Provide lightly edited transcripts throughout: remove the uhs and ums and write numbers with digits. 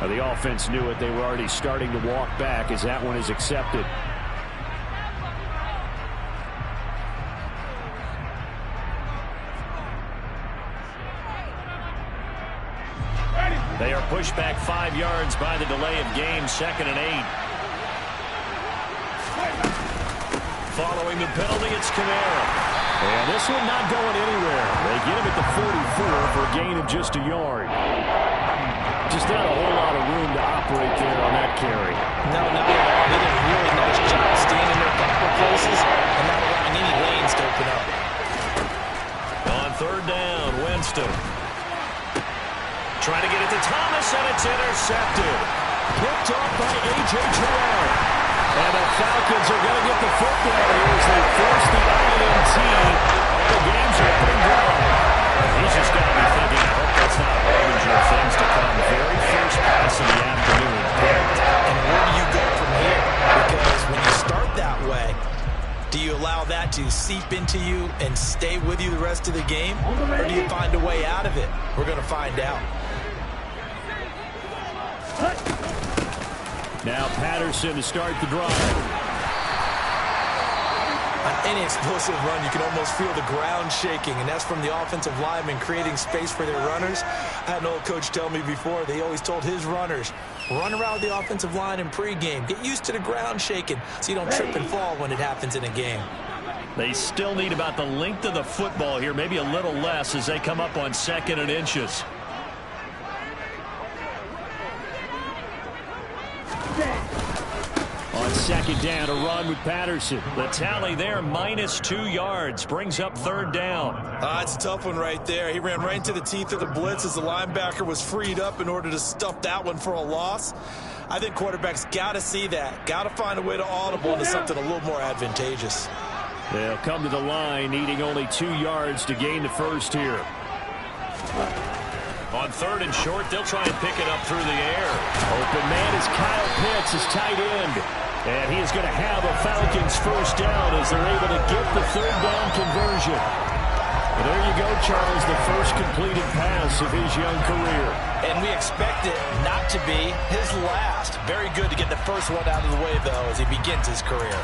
The offense knew it. They were already starting to walk back as that one is accepted. They are pushed back 5 yards by the delay of game, 2nd and 8. Following the penalty, it's Kamara. And this one not going anywhere. They get him at the 44 for a gain of just a yard. Just not a whole lot of room to operate there on that carry. No, not at all. They did a really nice job staying in their couple places and not allowing any lanes to open up. On 3rd down, Winston. Trying to get it to Thomas, and it's intercepted. Picked off by A.J. Terrell. And the Falcons are going to get the football here as they force the INT on the game's opening drive. He's just got to be thinking, I hope that's not a harbinger of things to come. Very first pass of the afternoon. And where do you go from here? Because when you start that way, do you allow that to seep into you and stay with you the rest of the game? Or do you find a way out of it? We're going to find out. Now Patterson to start the drive. On any explosive run, you can almost feel the ground shaking, and that's from the offensive linemen creating space for their runners. I had an old coach tell me before, they always told his runners, run around the offensive line in pregame. Get used to the ground shaking so you don't trip and fall when it happens in a game. They still need about the length of the football here, maybe a little less as they come up on 2nd and inches. On 2nd down, a run with Patterson. The tally there, -2 yards, brings up 3rd down. It's a tough one right there. He ran right into the teeth of the blitz as the linebacker was freed up in order to stuff that one for a loss. I think quarterbacks got to see that. Got to find a way to audible into something a little more advantageous. They'll come to the line, needing only 2 yards to gain the first here. On 3rd and short, they'll try and pick it up through the air. Open man is Kyle Pitts, his tight end. And he is going to have a Falcons first down as they're able to get the 3rd down conversion. And there you go, Charles, the first completed pass of his young career. And we expect it not to be his last. Very good to get the first one out of the way, though, as he begins his career.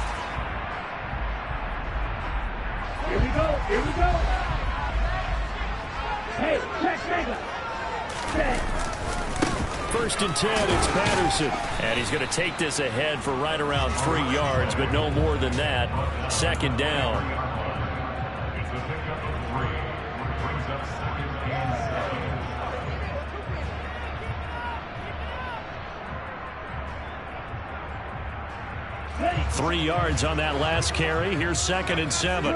Here we go, here we go. Hey, check, check. 1st and 10, it's Patterson. And he's going to take this ahead for right around 3 yards, but no more than that. 2nd down. Hey. 3 yards on that last carry. Here's 2nd and 7.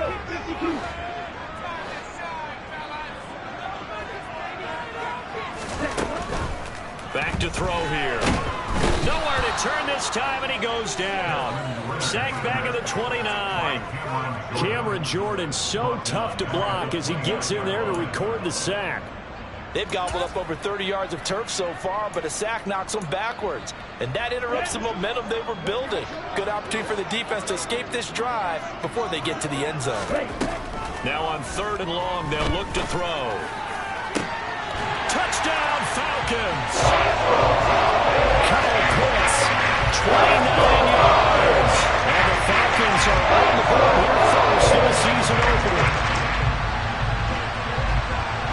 Back to throw here. Nowhere to turn this time, and he goes down. Sacked back at the 29. Cameron Jordan so tough to block as he gets in there to record the sack. They've gobbled up over 30 yards of turf so far, but a sack knocks them backwards. And that interrupts the momentum they were building. Good opportunity for the defense to escape this drive before they get to the end zone. Now on 3rd and long, they'll look to throw. Touchdown, Falcons! Kyle Pitts, 29 yards. And the Falcons are on the board here first in the season opener.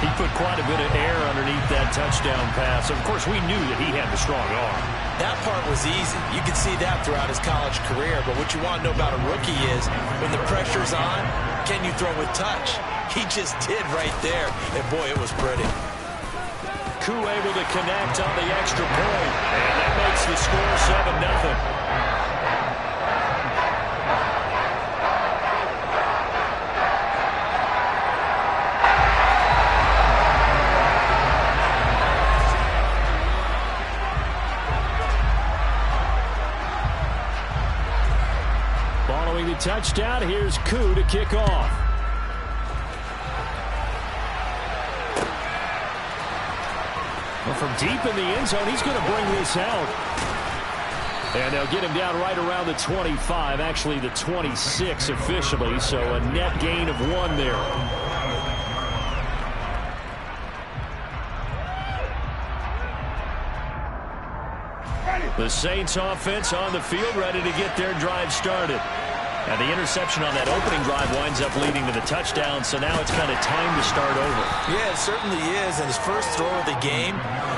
He put quite a bit of air underneath that touchdown pass. Of course, we knew that he had the strong arm. That part was easy. You could see that throughout his college career. But what you want to know about a rookie is when the pressure's on, can you throw with touch? He just did right there. And, boy, it was pretty. Koo able to connect on the extra point. And that makes the score 7-0. Following the touchdown, here's Koo to kick off. Well, from deep in the end zone, he's going to bring this out. And they'll get him down right around the 25, actually the 26 officially, so a net gain of 1 there. The Saints offense on the field, ready to get their drive started. And the interception on that opening drive winds up leading to the touchdown, so now it's kind of time to start over. Yeah, it certainly is, and his first throw of the game.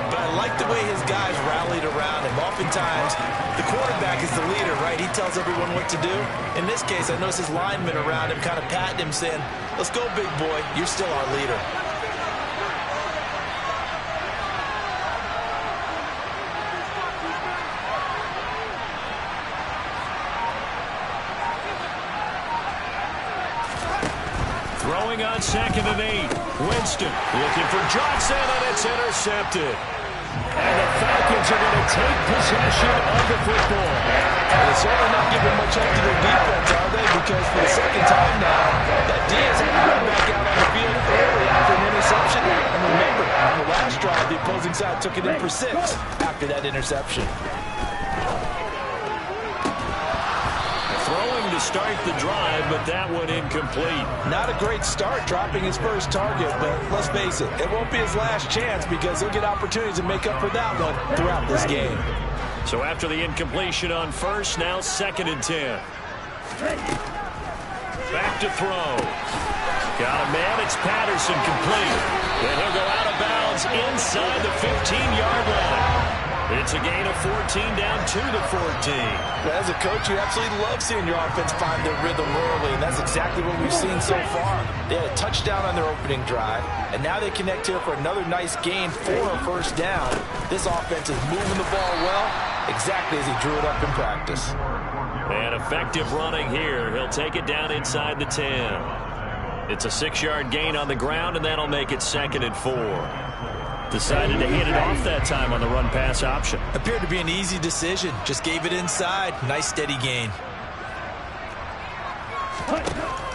But I like the way his guys rallied around him. Oftentimes, the quarterback is the leader, right? He tells everyone what to do. In this case, I noticed his linemen around him kind of patting him, saying, "Let's go, big boy. You're still our leader." Throwing on 2nd and 8. Winston looking for Johnson, and it's intercepted. And the Falcons are going to take possession of the football. They're certainly not giving much up to their defense, are they? Because for the second time now, that D has had to run back out on the field early after an interception. And remember, on the last drive, the opposing side took it in for 6 after that interception. Throwing to start the drive, but that one incomplete. Not a great start, dropping his first target, but let's face it, it won't be his last chance because he'll get opportunities to make up for that one throughout this game. So after the incompletion on first, now 2nd and 10. Back to throw. Got a man, it's Patterson, complete. And he'll go out of bounds inside the 15-yard line. It's a gain of 14 down to the 14. As a coach, you absolutely love seeing your offense find their rhythm early, and that's exactly what we've seen so far. They had a touchdown on their opening drive, and now they connect here for another nice gain for a first down. This offense is moving the ball well, exactly as he drew it up in practice. And effective running here. He'll take it down inside the 10. It's a 6-yard gain on the ground, and that'll make it 2nd and 4. Decided to hand it off that time on the run-pass option. Appeared to be an easy decision. Just gave it inside. Nice, steady gain.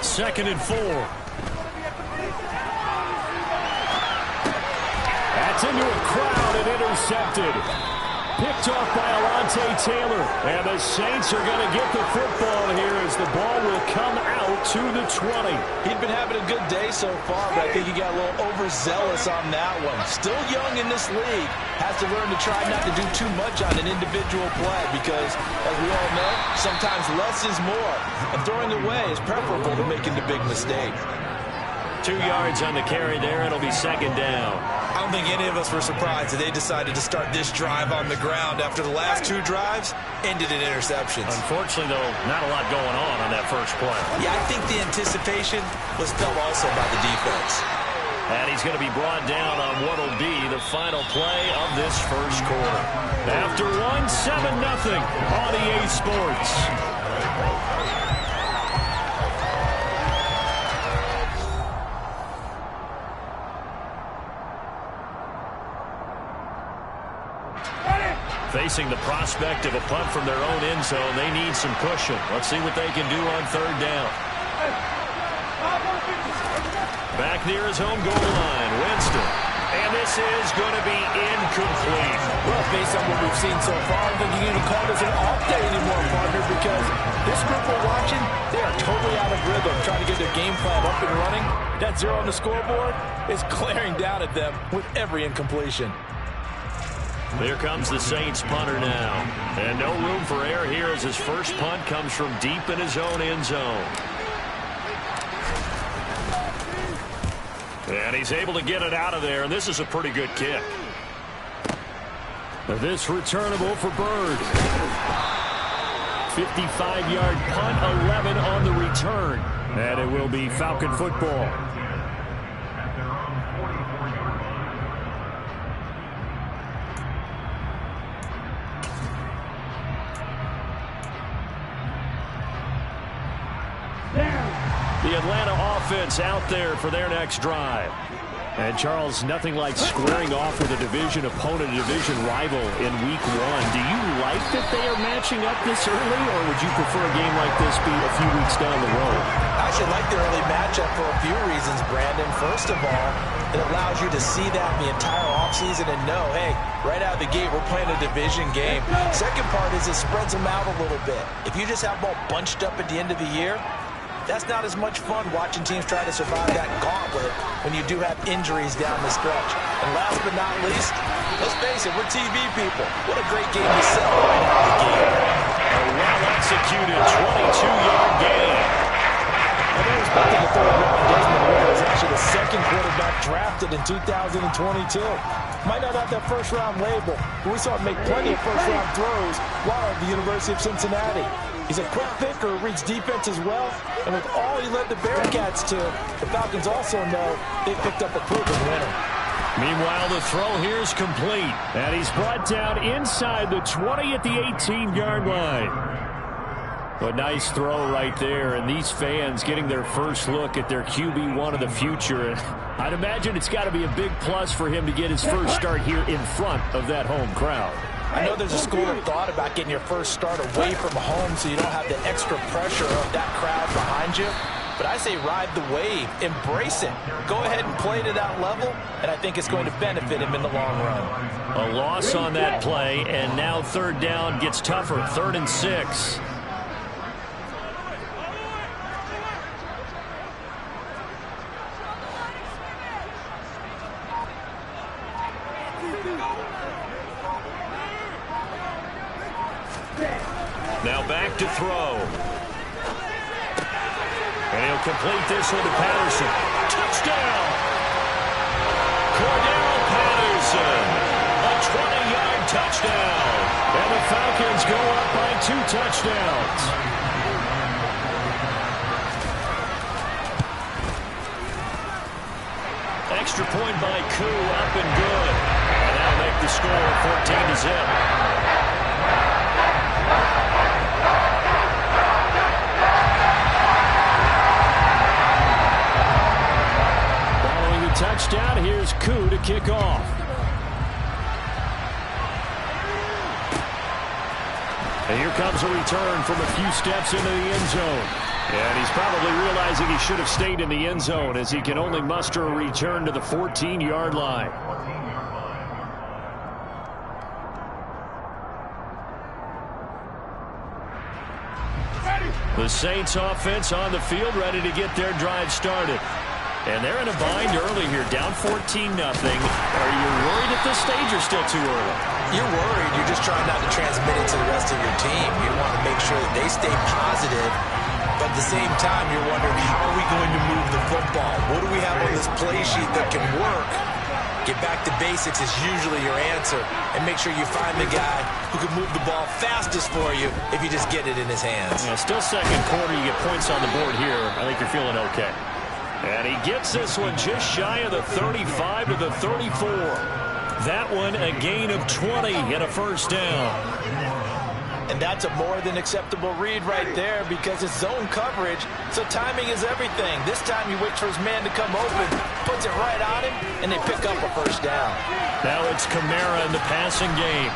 2nd and 4. That's into a crowd and intercepted. Picked off by Alontae Taylor. And the Saints are going to get the football here as the ball will come out to the 20. He'd been having a good day so far, but I think he got a little overzealous on that one. Still young in this league. Has to learn to try not to do too much on an individual play because, as we all know, sometimes less is more. And throwing away is preferable to making the big mistake. 2 yards on the carry there. It'll be 2nd down. I don't think any of us were surprised that they decided to start this drive on the ground after the last 2 drives ended in interceptions. Unfortunately, though, not a lot going on that first play. Yeah, I think the anticipation was felt also by the defense. And he's going to be brought down on what will be the final play of this first quarter. After 7-0 on EA Sports. Facing the prospect of a punt from their own end zone, they need some cushion. Let's see what they can do on 3rd down. Back near his home goal line, Winston. And this is going to be incomplete. Well, based on what we've seen so far, I don't think you can even call this an off day anymore, partner, because this group we're watching, they are totally out of rhythm, trying to get their game plan up and running. That 0 on the scoreboard is glaring down at them with every incompletion. Here comes the Saints punter now. And no room for error here as his first punt comes from deep in his own end zone. And he's able to get it out of there, and this is a pretty good kick. This returnable for Bird. 55-yard punt, 11 on the return. And it will be Falcon football. The Atlanta offense out there for their next drive. And, Charles, nothing like squaring off with a division opponent, a division rival in Week 1. Do you like that they are matching up this early, or would you prefer a game like this be a few weeks down the road? I actually like the early matchup for a few reasons, Brandon. First of all, it allows you to see that the entire offseason and know, hey, right out of the gate, we're playing a division game. Second part is it spreads them out a little bit. If you just have them all bunched up at the end of the year, that's not as much fun watching teams try to survive that gauntlet when you do have injuries down the stretch. And last but not least, Let's face it, we're TV people. What a great game to sell right out of the gate. A well-executed 22-yard gain. I know respecting the third round, Desmond Ridder is actually the second quarterback drafted in 2022. Might not have that first-round label, but we saw him make plenty of first-round throws while at the University of Cincinnati. He's a quick thinker, reads defense as well, and with all he led the Bearcats to, the Falcons also know they picked up a proven winner. Meanwhile, the throw here is complete, and he's brought down inside the 20 at the 18-yard line. A nice throw right there, and these fans getting their first look at their QB1 of the future. And I'd imagine it's got to be a big plus for him to get his first start here in front of that home crowd. I know there's a school of thought about getting your first start away from home so you don't have the extra pressure of that crowd behind you. But I say ride the wave, embrace it. Go ahead and play to that level, and I think it's going to benefit him in the long run. A loss on that play, and now third down gets tougher, 3rd and 6. Now back to throw. And he'll complete this one to Patterson. Touchdown! Cordell Patterson. A 20-yard touchdown. And the Falcons go up by 2 touchdowns. Extra point by Koo, up and good. And that'll make the score 14-0. Touchdown. Here's Koo to kick off. And here comes a return from a few steps into the end zone. And he's probably realizing he should have stayed in the end zone as he can only muster a return to the 14-yard line. The Saints offense on the field ready to get their drive started. And they're in a bind early here, down 14-0. Are you worried at this stage or still too early? You're worried. You're just trying not to transmit it to the rest of your team. You want to make sure that they stay positive. But at the same time, you're wondering, how are we going to move the football? What do we have on this play sheet that can work? Get back to basics is usually your answer. And make sure you find the guy who can move the ball fastest for you if you just get it in his hands. Yeah, still second quarter. You get points on the board here. I think you're feeling okay. And he gets this one just shy of the 35 to the 34. That one a gain of 20 and a first down. And that's a more than acceptable read right there because it's zone coverage, so timing is everything. This time he waits for his man to come open, puts it right on him, and they pick up a first down. Now it's Kamara in the passing game.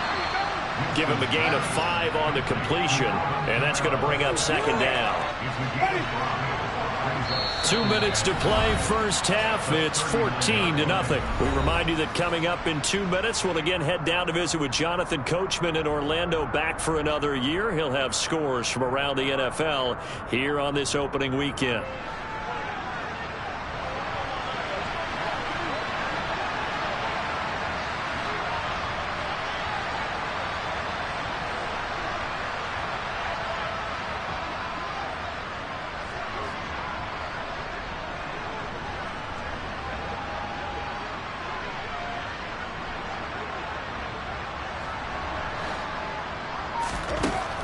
Give him a gain of 5 on the completion, and that's going to bring up second down. 2 minutes to play, first half. It's 14-0. We remind you that coming up in 2 minutes, we'll again head down to visit with Jonathan Coachman in Orlando, back for another year. He'll have scores from around the NFL here on this opening weekend.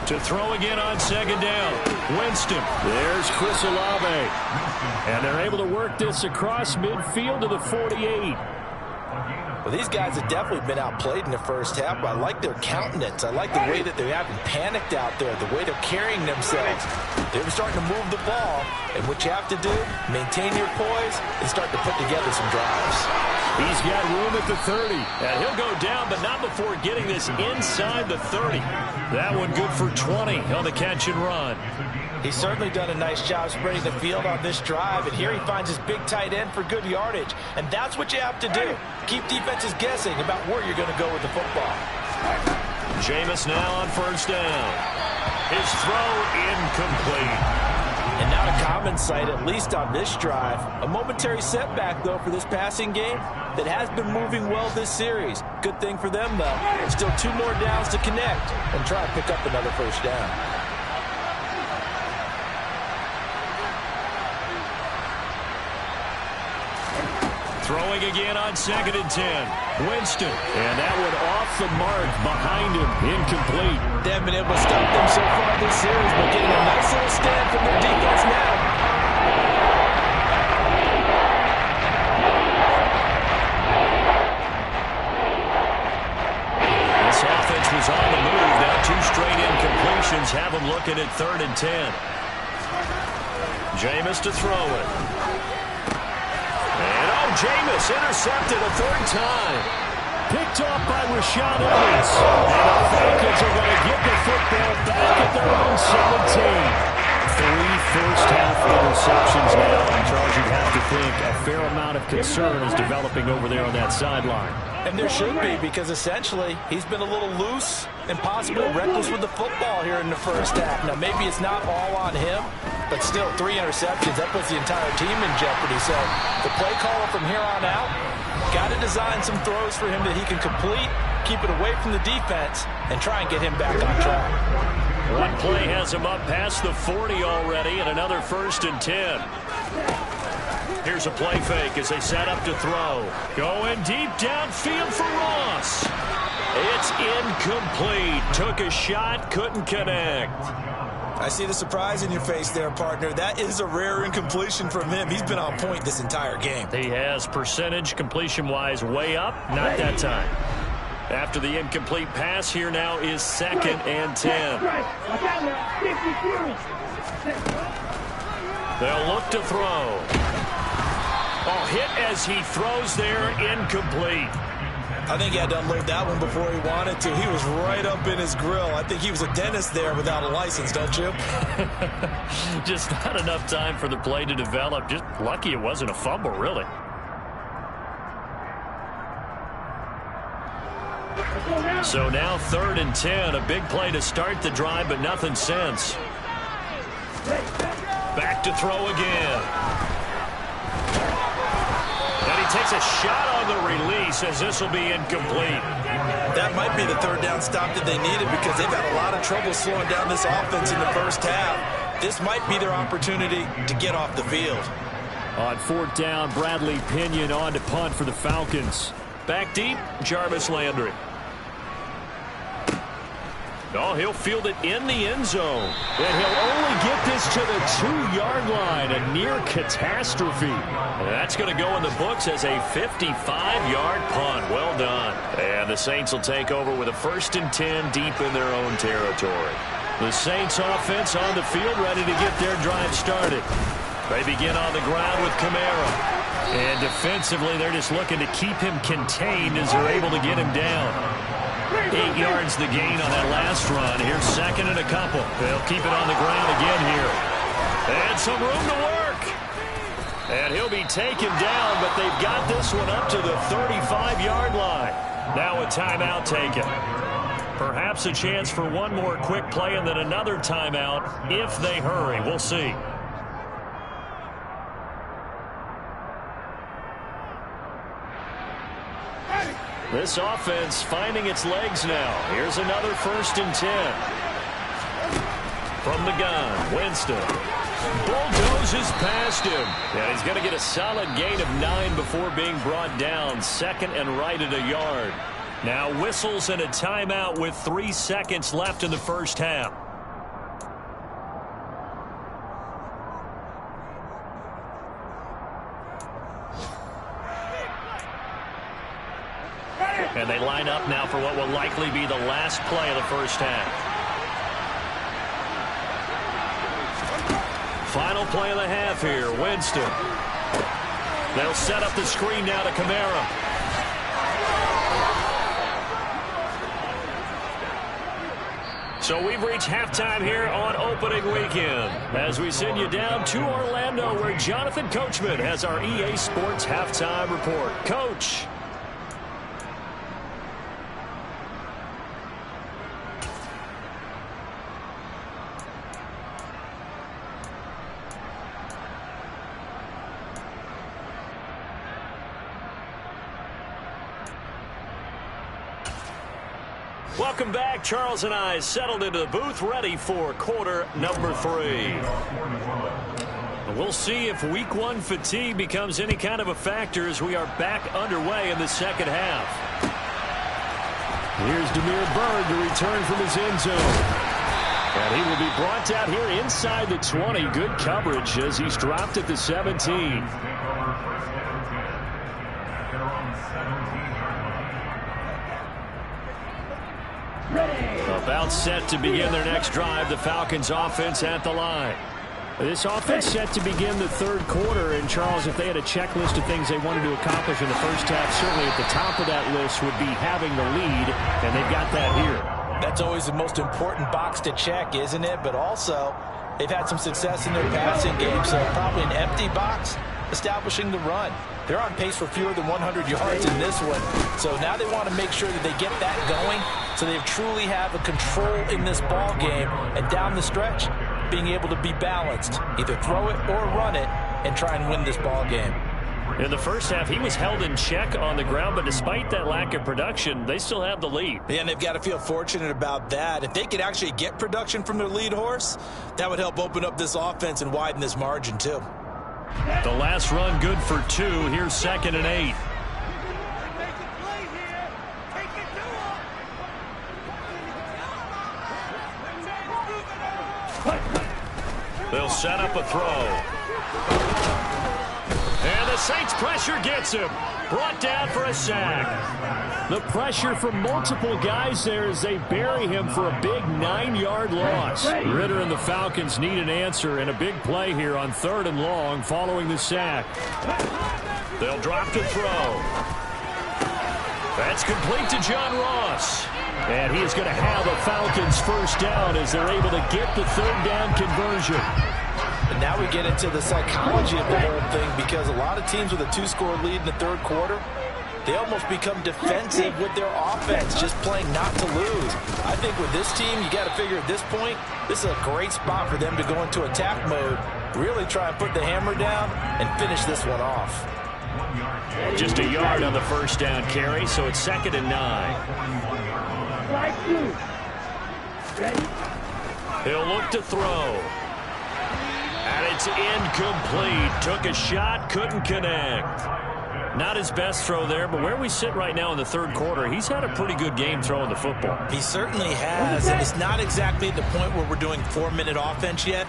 To throw again on second down. Winston. There's Chris Olave. And they're able to work this across midfield to the 48. Well, these guys have definitely been outplayed in the first half, but I like their countenance. I like the way that they haven't panicked out there, the way they're carrying themselves. They're starting to move the ball, and what you have to do, maintain your poise and start to put together some drives. He's got room at the 30, and he'll go down, but not before getting this inside the 30. That one good for 20 on the catch and run. He's certainly done a nice job spreading the field on this drive, and here he finds his big tight end for good yardage. And that's what you have to do. Keep defenses guessing about where you're going to go with the football. Jameis now on first down. His throw incomplete. And not a common sight, at least on this drive. A momentary setback, though, for this passing game that has been moving well this series. Good thing for them, though. Still 2 more downs to connect and try to pick up another first down. Throwing again on 2nd and 10. Winston. And that one off the mark behind him. Incomplete. They haven't been able to stop them so far this series, but getting a nice little stand from their defense now. This offense was on the move. Now 2 straight incompletions have them looking at 3rd and 10. Jameis to throw it. Jameis intercepted a 3rd time. Picked off by Rashaan Evans. And the Falcons are going to get the football back at their own 17. 3 first-half interceptions now. And Charles, you'd have to think a fair amount of concern is developing over there on that sideline. And there should be, because essentially he's been a little loose and possibly reckless with the football here in the first half. Now, maybe it's not all on him, but still 3 interceptions. That puts the entire team in jeopardy. So the play caller from here on out got to design some throws for him that he can complete, keep it away from the defense, and try and get him back on track. One play has him up past the 40 already, and another 1st and 10. Here's a play fake as they set up to throw. Going deep downfield for Ross. It's incomplete. Took a shot, couldn't connect. I see the surprise in your face there, partner. That is a rare incompletion from him. He's been on point this entire game. He has percentage completion-wise way up. Not that time. After the incomplete pass, here now is 2nd and 10. They'll look to throw. Oh, hit as he throws there, incomplete. I think he had to unload that one before he wanted to. He was right up in his grill. I think he was a dentist there without a license, don't you? Just not enough time for the play to develop. Just lucky it wasn't a fumble, really. So now 3rd and 10. A big play to start the drive, but nothing since. Back to throw again. And he takes a shot on the release as this will be incomplete. That might be the 3rd down stop that they needed, because they've had a lot of trouble slowing down this offense in the first half. This might be their opportunity to get off the field. On 4th down, Bradley Pinion on to punt for the Falcons. Back deep, Jarvis Landry. Oh, he'll field it in the end zone. And he'll only get this to the 2-yard line. A near catastrophe. That's going to go in the books as a 55-yard punt. Well done. And the Saints will take over with a 1st and 10 deep in their own territory. The Saints offense on the field, ready to get their drive started. They begin on the ground with Kamara. And defensively, they're just looking to keep him contained as they're able to get him down. 8 yards the gain on that last run. Here's 2nd and a couple. They'll keep it on the ground again here. And some room to work. And he'll be taken down, but they've got this one up to the 35-yard line. Now a timeout taken. Perhaps a chance for one more quick play and then another timeout if they hurry. We'll see. This offense finding its legs now. Here's another 1st and 10. From the gun, Winston bulldozes past him. And he's going to get a solid gain of 9 before being brought down. 2nd and right at a yard. Now whistles and a timeout with 3 seconds left in the first half. And they line up now for what will likely be the last play of the first half. Final play of the half here, Winston. They'll set up the screen now to Kamara. So we've reached halftime here on opening weekend as we send you down to Orlando where Jonathan Coachman has our EA Sports halftime report. Coach. Welcome back. Charles and I settled into the booth, ready for quarter number 3. We'll see if week 1 fatigue becomes any kind of a factor as we are back underway in the second half. Here's Demir Bird to return from his end zone. And he will be brought out here inside the 20. Good coverage as he's dropped at the 17. About set to begin their next drive. The Falcons offense at the line. This offense set to begin the third quarter. And, Charles, if they had a checklist of things they wanted to accomplish in the first half, certainly at the top of that list would be having the lead, and they've got that here. That's always the most important box to check, isn't it? But also, they've had some success in their passing game, so probably an empty box establishing the run. They're on pace for fewer than 100 yards in this one. So now they want to make sure that they get that going so they truly have a control in this ball game. And down the stretch, being able to be balanced, either throw it or run it, and try and win this ball game. In the first half, he was held in check on the ground, but despite that lack of production, they still have the lead. Yeah, and they've got to feel fortunate about that. If they could actually get production from their lead horse, that would help open up this offense and widen this margin too. The last run good for 2. Here's 2nd and 8. They'll set up a throw. And the Saints pressure gets him. Brought down for a sack. The pressure from multiple guys there as they bury him for a big 9-yard loss. Ritter and the Falcons need an answer and a big play here on 3rd and long following the sack. They'll drop to throw. That's complete to John Ross. And he is going to have a Falcons first down as they're able to get the 3rd down conversion. And now we get into the psychology of the whole thing, because a lot of teams with a 2-score lead in the third quarter, they almost become defensive with their offense, just playing not to lose. I think with this team, you got to figure at this point, this is a great spot for them to go into attack mode, really try and put the hammer down and finish this one off. Just a yard on the first down carry, so it's 2nd and 9. He'll look to throw. And it's incomplete. Took a shot, couldn't connect. Not his best throw there, but where we sit right now in the third quarter, he's had a pretty good game throwing the football. He certainly has, and it's not exactly at the point where we're doing 4-minute offense yet,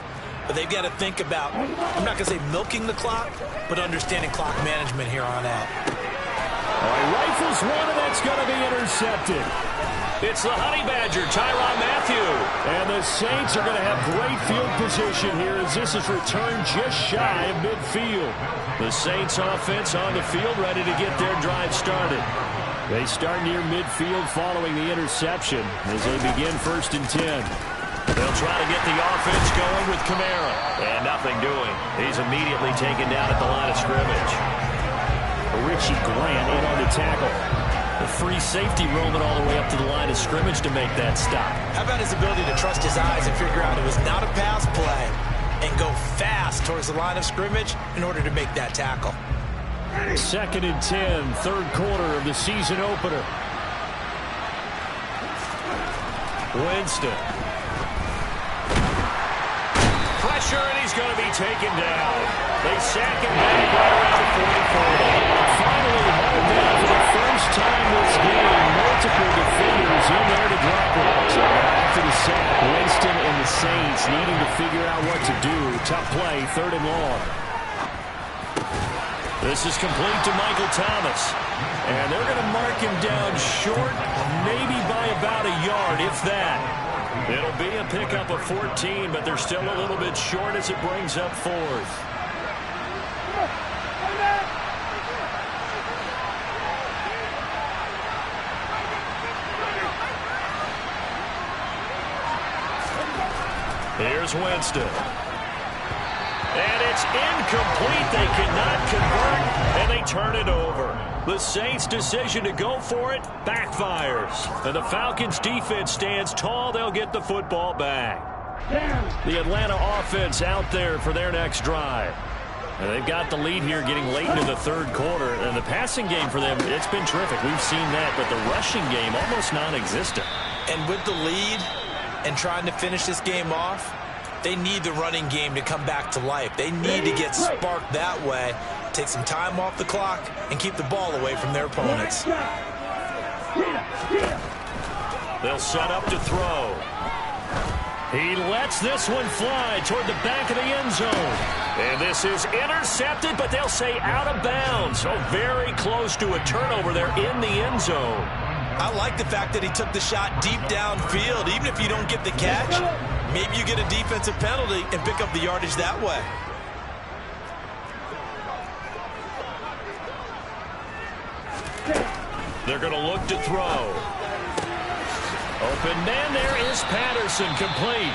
but they've got to think about, I'm not going to say milking the clock, but understanding clock management here on out. All right, rifles one, and that's going to be intercepted. It's the Honey Badger, Tyrann Mathieu. And the Saints are going to have great field position here as this is returned just shy of midfield. The Saints offense on the field ready to get their drive started. They start near midfield following the interception as they begin 1st and 10. They'll try to get the offense going with Kamara. And nothing doing. He's immediately taken down at the line of scrimmage. Richie Grant in on the tackle. The free safety roaming all the way up to the line of scrimmage to make that stop. How about his ability to trust his eyes and figure out it was not a pass play and go fast towards the line of scrimmage in order to make that tackle. 2nd and 10, third quarter of the season opener. Winston. Pressure, and he's going to be taken down. They sack him back right around the 44. Finally hauled down for the first time this game. Multiple defenders in there to drop it. So after the sack, Winston and the Saints needing to figure out what to do. Tough play, 3rd and long. This is complete to Michael Thomas. And they're going to mark him down short, maybe by about a yard, if that. It'll be a pickup of 14, but they're still a little bit short as it brings up 4th. Here's Winston. And it's incomplete. They cannot convert, and they turn it over. The Saints' decision to go for it backfires. And the Falcons' defense stands tall. They'll get the football back. The Atlanta offense out there for their next drive. And they've got the lead here getting late into the third quarter. And the passing game for them, it's been terrific. We've seen that, but the rushing game almost non-existent. And with the lead and trying to finish this game off, they need the running game to come back to life. They need to get sparked that way, take some time off the clock, and keep the ball away from their opponents. They'll set up to throw. He lets this one fly toward the back of the end zone. And this is intercepted, but they'll say out of bounds. So very close to a turnover there in the end zone. I like the fact that he took the shot deep downfield. Even if you don't get the catch, maybe you get a defensive penalty and pick up the yardage that way. They're going to look to throw. Open man, there is Patterson, complete.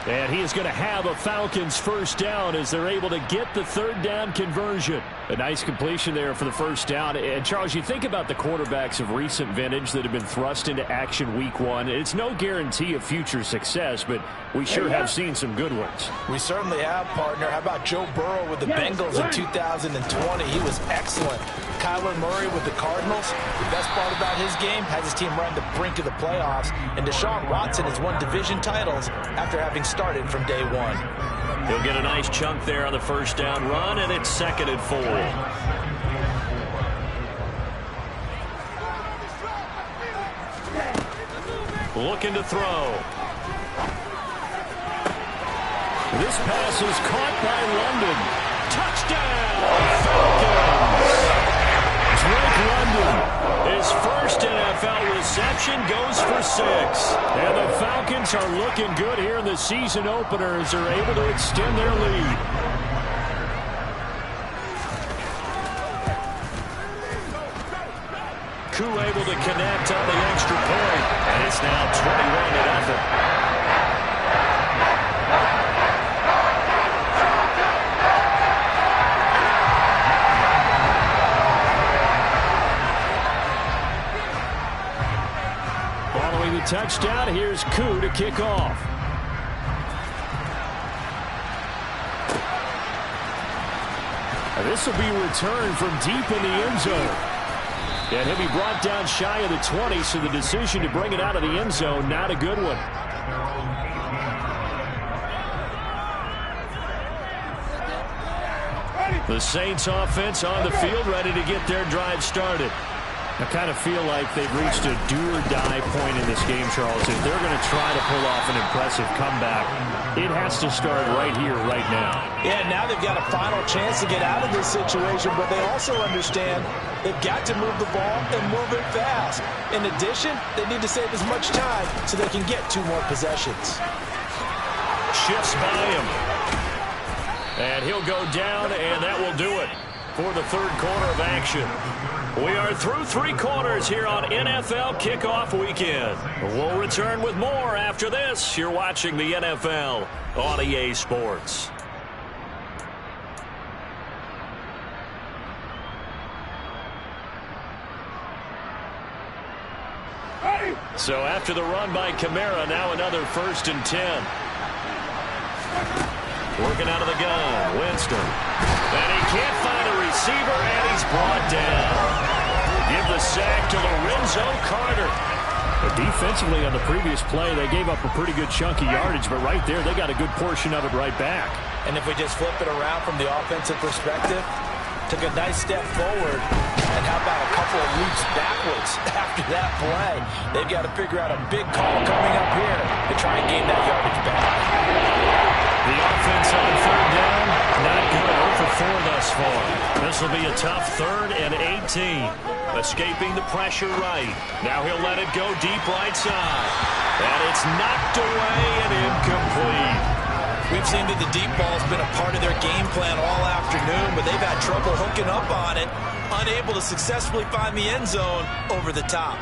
And he is going to have a Falcons first down as they're able to get the third down conversion. A nice completion there for the first down. And, Charles, you think about the quarterbacks of recent vintage that have been thrust into action week one. It's no guarantee of future success, but we sure have seen some good ones. We certainly have, partner. How about Joe Burrow with the Bengals in 2020? He was excellent. Kyler Murray with the Cardinals. The best part about his game has his team right on the brink of the playoffs. And Deshaun Watson has won division titles after having started from day one. He'll get a nice chunk there on the first down run, and it's 2nd and 4. Looking to throw. This pass is caught by London. Touchdown, Falcons! Drake London, his first NFL reception, goes for 6. And the Falcons are looking good here in the season opener as they're able to extend their lead. Koo able to connect on the extra point, and it's now 21-0. Following the touchdown, here's Koo to kick off. This will be returned from deep in the end zone. And he'll be brought down shy of the 20, so the decision to bring it out of the end zone, not a good one. The Saints offense on the field, ready to get their drive started. I kind of feel like they've reached a do-or-die point in this game, Charles. If they're going to try to pull off an impressive comeback, it has to start right here, right now. Yeah, now they've got a final chance to get out of this situation, but they also understand they've got to move the ball and move it fast. In addition, they need to save as much time so they can get 2 more possessions. Shifts by him. And he'll go down, and that will do it for the third quarter of action. We are through 3 quarters here on NFL Kickoff Weekend. We'll return with more after this. You're watching the NFL on EA Sports. So after the run by Kamara, now another 1st and 10. Working out of the gun, Winston. And he can't find a receiver, and he's brought down. Give the sack to Lorenzo Carter. Defensively on the previous play, they gave up a pretty good chunk of yardage, but right there, they got a good portion of it right back. And if we just flip it around from the offensive perspective, took a nice step forward, and how about a couple of leaps backwards after that play? They've got to figure out a big call coming up here to try and gain that yardage back. The offense on 3rd down, not good. 0 for 4 thus far. This will be a tough 3rd and 18. Escaping the pressure right. Now he'll let it go deep right side. And it's knocked away and incomplete. We've seen that the deep ball's been a part of their game plan all afternoon, but they've had trouble hooking up on it, unable to successfully find the end zone over the top.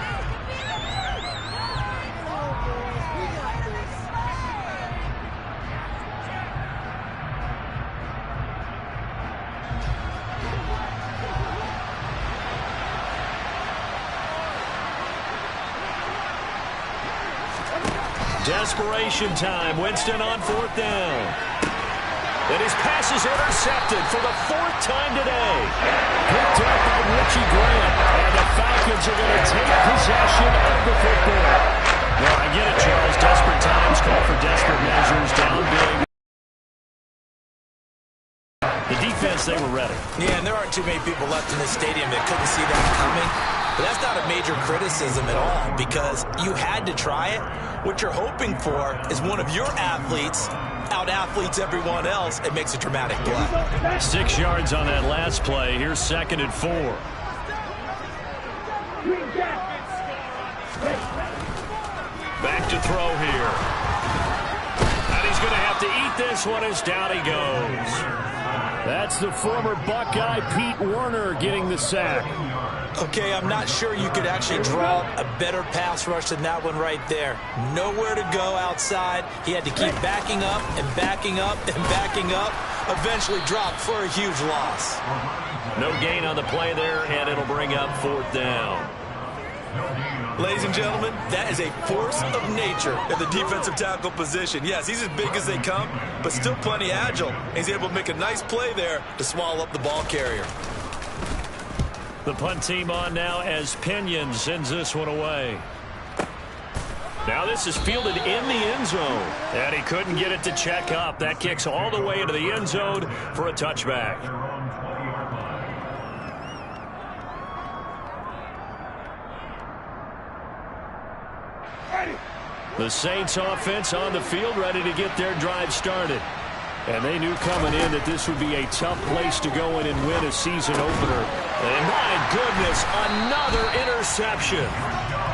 Desperation time. Winston on 4th down. And his pass is intercepted for the 4th time today. Picked up by Richie Grant. And the Falcons are going to take possession of the football. The guess they were ready. Yeah, and there aren't too many people left in this stadium that couldn't see that coming. But that's not a major criticism at all because you had to try it. What you're hoping for is one of your athletes out-athletes everyone else and makes a dramatic play. 6 yards on that last play. Here's 2nd and 4. Back to throw here. And he's going to have to eat this one as down he goes. That's the former Buckeye Pete Werner getting the sack. Okay, I'm not sure you could actually draw a better pass rush than that one right there. Nowhere to go outside. He had to keep backing up and backing up and backing up. Eventually dropped for a huge loss. No gain on the play there, and it'll bring up 4th down. Ladies and gentlemen, that is a force of nature in the defensive tackle position. Yes, he's as big as they come, but still plenty agile. He's able to make a nice play there to swallow up the ball carrier. The punt team on now as Pinion sends this one away. Now this is fielded in the end zone. And he couldn't get it to check up. That kicks all the way into the end zone for a touchback. The Saints offense on the field, ready to get their drive started. And they knew coming in that this would be a tough place to go in and win a season opener. And my goodness, another interception.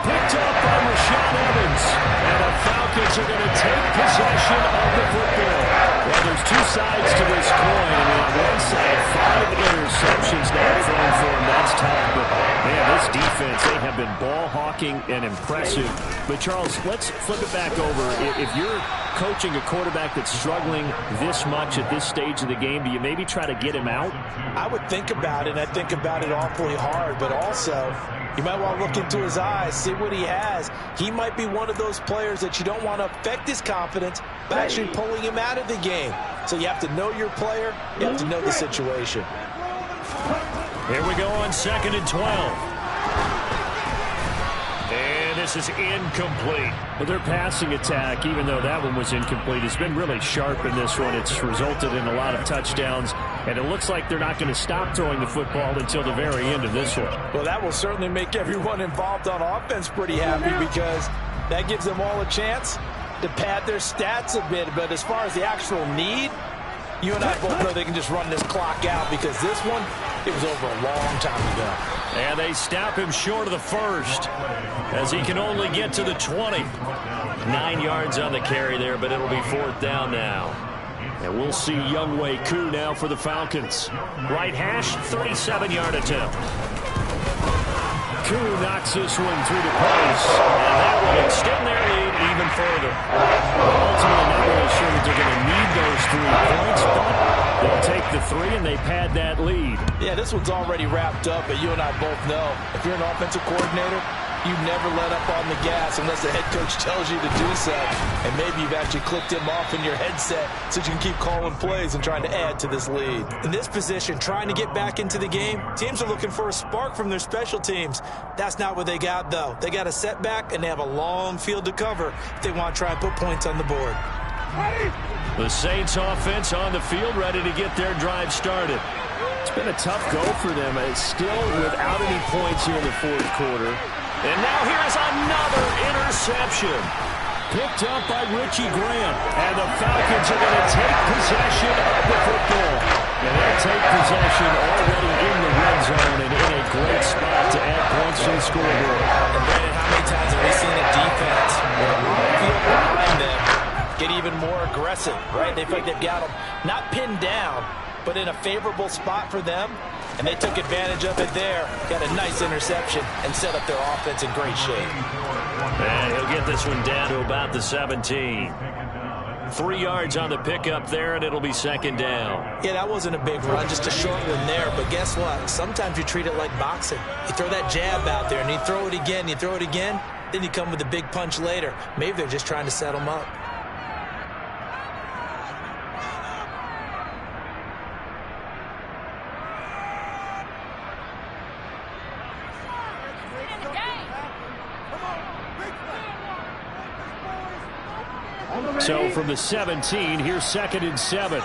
Picked up by Rashaan Evans. And the Falcons are going to take possession of the football. Well, there's 2 sides to this coin. I mean, on one side, 5 interceptions now thrown for him. That's tough. But, man, this defense, they have been ball hawking and impressive. But, Charles, let's flip it back over. If you're coaching a quarterback that's struggling this much at this stage of the game, do you maybe try to get him out? I would think about it. I think about it awfully hard. But also, you might want to look into his eyes, see what he has. He might be one of those players that you don't want to affect his confidence by actually pulling him out of the game. So you have to know your player. You have to know the situation. Here we go on 2nd and 12. And this is incomplete. Well, their passing attack, even though that one was incomplete, has been really sharp in this one. It's resulted in a lot of touchdowns, and it looks like they're not going to stop throwing the football until the very end of this one. Well, that will certainly make everyone involved on offense pretty happy because that gives them all a chance to pad their stats a bit. But as far as the actual need, you and I both know they can just run this clock out because this one, it was over a long time ago. And they stop him short of the first as he can only get to the 20. 9 yards on the carry there, but it'll be 4th down now. And we'll see Younghoe Koo now for the Falcons. Right hash, 37-yard attempt. Koo knocks this one through the post, and that will extend their lead even further. Ultimately, not really sure that they're going to need those 3 points, but they'll take the 3 and they pad that lead. Yeah, this one's already wrapped up, but you and I both know if you're an offensive coordinator, you never let up on the gas unless the head coach tells you to do so. And maybe you've actually clicked him off in your headset so you can keep calling plays and trying to add to this lead. In this position, trying to get back into the game, teams are looking for a spark from their special teams. That's not what they got, though. They got a setback, and they have a long field to cover if they want to try and put points on the board. The Saints offense on the field, ready to get their drive started. It's been a tough go for them. It's still without any points here in the 4th quarter. And now here's another interception. Picked up by Richie Grant. And the Falcons are going to take possession of the football. And they'll take possession already in the red zone and in a great spot to add points to the scoreboard. And Brandon, how many times have we seen a defense with a long field behind them get even more aggressive, right? They feel like they've got them not pinned down, but in a favorable spot for them. And they took advantage of it there. Got a nice interception and set up their offense in great shape. And he'll get this one down to about the 17. 3 yards on the pickup there, and it'll be 2nd down. Yeah, that wasn't a big run, just a short one there. But guess what? Sometimes you treat it like boxing. You throw that jab out there, and you throw it again, then you come with a big punch later. Maybe they're just trying to set them up. So from the 17, here's 2nd and 7.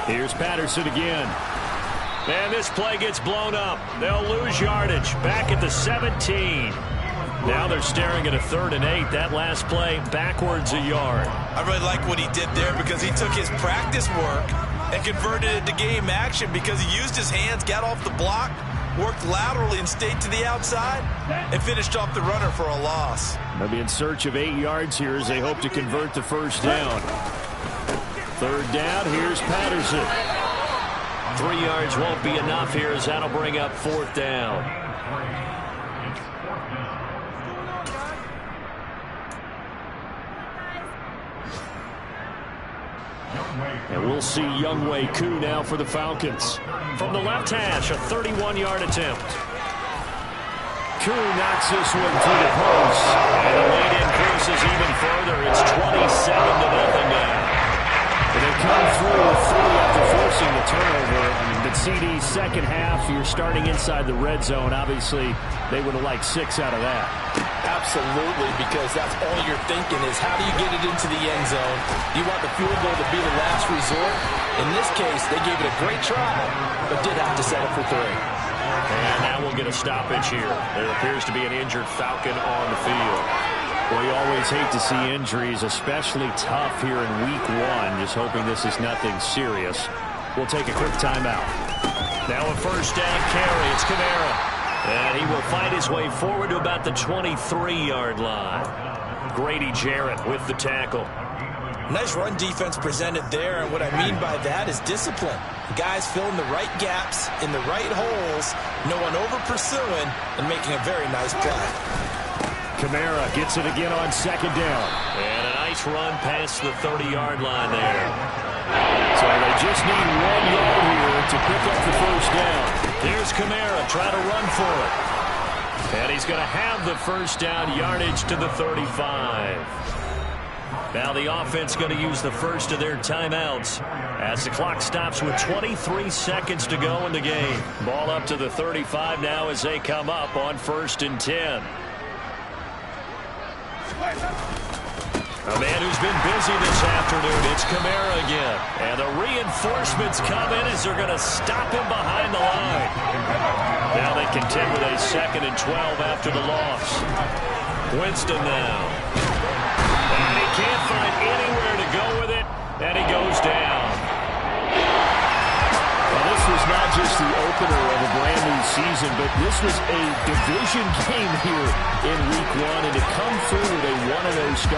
Here's Patterson again. And this play gets blown up. They'll lose yardage. Back at the 17. Now they're staring at a 3rd and 8. That last play backwards a yard. I really like what he did there because he took his practice work and converted it to game action because he used his hands, got off the block, worked laterally and stayed to the outside, and finished off the runner for a loss. They'll be in search of 8 yards here as they hope to convert the first down. 3rd down, here's Patterson. 3 yards won't be enough here as that'll bring up 4th down. And we'll see Younghoe Koo now for the Falcons. From the left hash, a 31-yard attempt. Koo knocks this one through the post. And the lead increases even further. It's 27-0 now. And they come through with 3 after forcing the turnover. But CD's second half, you're starting inside the red zone. Obviously, they would have liked 6 out of that. Absolutely, because that's all you're thinking is how do you get it into the end zone? You want the field goal to be the last resort. In this case, they gave it a great try, but did have to settle for 3. And now we'll get a stoppage here. There appears to be an injured Falcon on the field. Well, you always hate to see injuries, especially tough here in week 1. Just hoping this is nothing serious. We'll take a quick timeout. Now a first down carry. It's Kamara. And he will fight his way forward to about the 23-yard line. Grady Jarrett with the tackle. Nice run defense presented there, and what I mean by that is discipline. Guys filling the right gaps in the right holes, no one over-pursuing, and making a very nice play. Kamara gets it again on 2nd down. And a nice run past the 30-yard line there. So they just need 1 yard here to pick up the first down. Here's Kamara trying to run for it. And he's going to have the first down, yardage to the 35. Now the offense going to use the first of their timeouts as the clock stops with 23 seconds to go in the game. Ball up to the 35 now as they come up on 1st and 10. A man who's been busy this afternoon, it's Kamara again. And the reinforcements come in as they're going to stop him behind the line. Now they contend with a 2nd and 12 after the loss. Winston now. And he can't find anywhere to go with it, and he goes down. Well, this was not just the opener of a brand new season, but this was a division game here in week 1, and to come through with a 1-0 start.